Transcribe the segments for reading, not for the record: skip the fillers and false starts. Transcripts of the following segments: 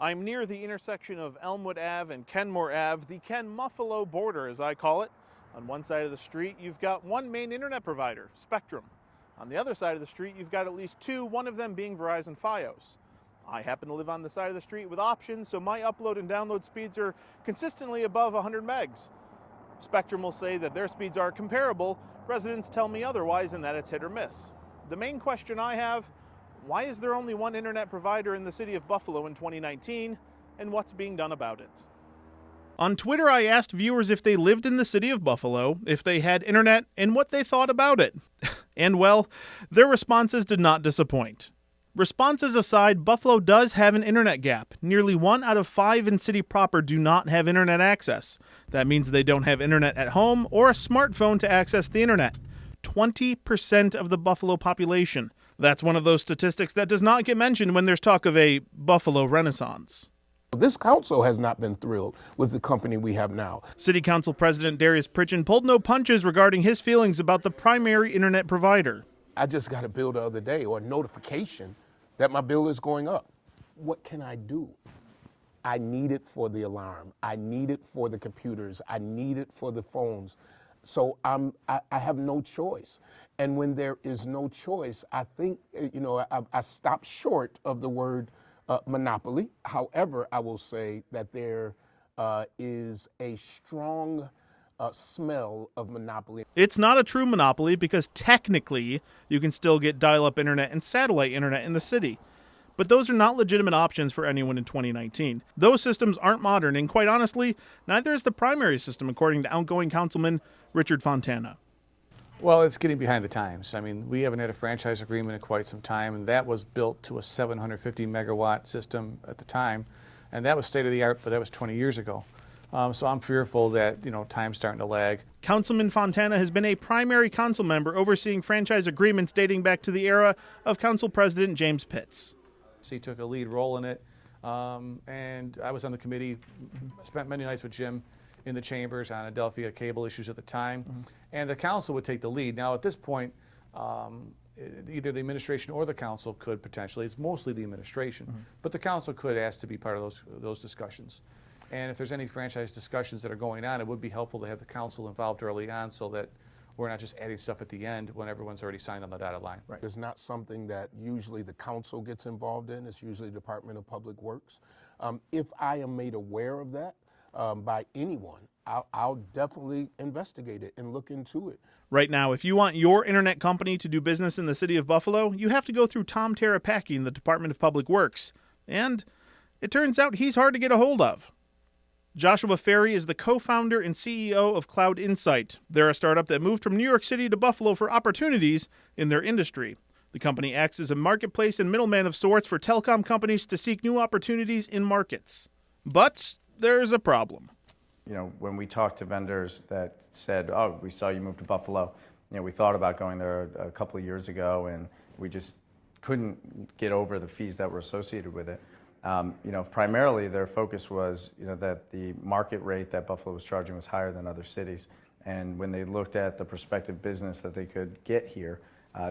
I'm near the intersection of Elmwood Ave and Kenmore Ave, the Ken-Muffalo border as I call it. On one side of the street, you've got one main internet provider, Spectrum. On the other side of the street, you've got at least two, one of them being Verizon Fios. I happen to live on the side of the street with options, so my upload and download speeds are consistently above 100 megs. Spectrum will say that their speeds are comparable. Residents tell me otherwise and that it's hit or miss. The main question I have, why is there only one internet provider in the city of Buffalo in 2019, and what's being done about it? On Twitter, I asked viewers if they lived in the city of Buffalo, if they had internet, and what they thought about it. And well, their responses did not disappoint. Responses aside, Buffalo does have an internet gap. Nearly 1 out of 5 in city proper do not have internet access. That means they don't have internet at home or a smartphone to access the internet. 20% of the Buffalo population. That's one of those statistics that does not get mentioned when there's talk of a Buffalo Renaissance. This council has not been thrilled with the company we have now. City Council President Darius Pridgeon pulled no punches regarding his feelings about the primary internet provider. I just got a bill the other day, or a notification that my bill is going up. What can I do? I need it for the alarm. I need it for the computers. I need it for the phones. So I have no choice. And when there is no choice, I think, I stop short of the word monopoly. However, I will say that there is a strong smell of monopoly. It's not a true monopoly because technically you can still get dial-up internet and satellite internet in the city. But those are not legitimate options for anyone in 2019. Those systems aren't modern, and quite honestly, neither is the primary system, according to outgoing councilman Richard Fontana. Well, it's getting behind the times. I mean, we haven't had a franchise agreement in quite some time, and that was built to a 750 megawatt system at the time, and that was state of the art, but that was 20 years ago. So I'm fearful that, time's starting to lag. Councilman Fontana has been a primary council member overseeing franchise agreements dating back to the era of Council President James Pitts. He took a lead role in it, and I was on the committee, spent many nights with Jim in the chambers on Adelphia cable issues at the time, and the council would take the lead. Now at this point, either the administration or the council could potentially, it's mostly the administration, but the council could ask to be part of those discussions. And if there's any franchise discussions that are going on, it would be helpful to have the council involved early on so that we're not just adding stuff at the end when everyone's already signed on the dotted line. Right. It's not something that usually the council gets involved in. It's usually the Department of Public Works. If I am made aware of that by anyone, I'll definitely investigate it and look into it. Right now, if you want your internet company to do business in the city of Buffalo, you have to go through Tom Terapaki in the Department of Public Works. And it turns out he's hard to get a hold of. Joshua Ferry is the co-founder and CEO of Cloud Insight. They're a startup that moved from New York City to Buffalo for opportunities in their industry. The company acts as a marketplace and middleman of sorts for telecom companies to seek new opportunities in markets. But there's a problem. When we talked to vendors that said, oh, we saw you move to Buffalo, we thought about going there a couple of years ago, and we just couldn't get over the fees that were associated with it. Primarily their focus was, that the market rate that Buffalo was charging was higher than other cities. And when they looked at the prospective business that they could get here,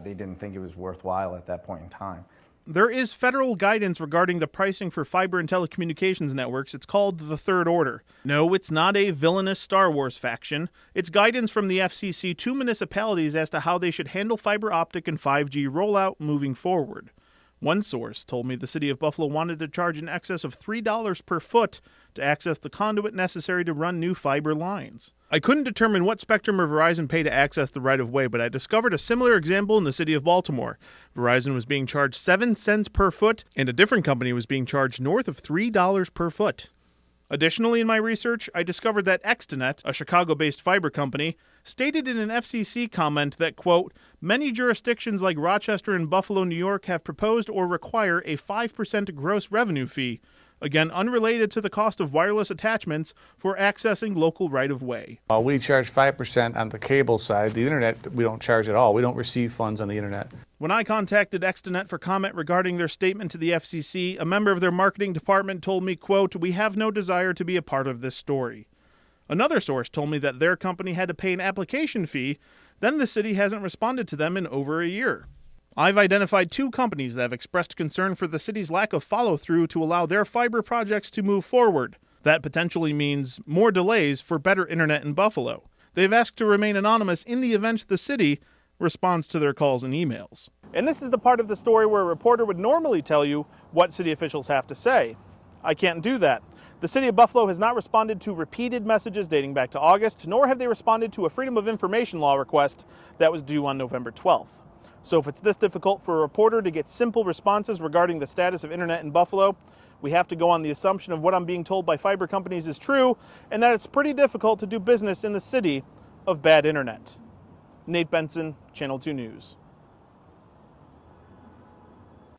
they didn't think it was worthwhile at that point in time. There is federal guidance regarding the pricing for fiber and telecommunications networks. It's called the Third Order. No, it's not a villainous Star Wars faction. It's guidance from the FCC to municipalities as to how they should handle fiber optic and 5G rollout moving forward. One source told me the city of Buffalo wanted to charge in excess of $3 per foot to access the conduit necessary to run new fiber lines. I couldn't determine what Spectrum or Verizon pay to access the right-of-way, but I discovered a similar example in the city of Baltimore. Verizon was being charged 7 cents per foot, and a different company was being charged north of $3 per foot. Additionally, in my research, I discovered that Extranet, a Chicago-based fiber company, stated in an FCC comment that, quote, many jurisdictions like Rochester and Buffalo, New York have proposed or require a 5% gross revenue fee, again unrelated to the cost of wireless attachments for accessing local right-of-way. We charge 5% on the cable side. The internet, we don't charge at all. We don't receive funds on the internet. When I contacted Extranet for comment regarding their statement to the FCC, a member of their marketing department told me, quote, we have no desire to be a part of this story. Another source told me that their company had to pay an application fee, then the city hasn't responded to them in over a year. I've identified 2 companies that have expressed concern for the city's lack of follow-through to allow their fiber projects to move forward. That potentially means more delays for better internet in Buffalo. They've asked to remain anonymous in the event the city responds to their calls and emails. And this is the part of the story where a reporter would normally tell you what city officials have to say. I can't do that. The city of Buffalo has not responded to repeated messages dating back to August, nor have they responded to a Freedom of Information Law request that was due on November 12th. So if it's this difficult for a reporter to get simple responses regarding the status of internet in Buffalo, we have to go on the assumption of what I'm being told by fiber companies is true, and that it's pretty difficult to do business in the city of bad internet. Nate Benson, Channel 2 News.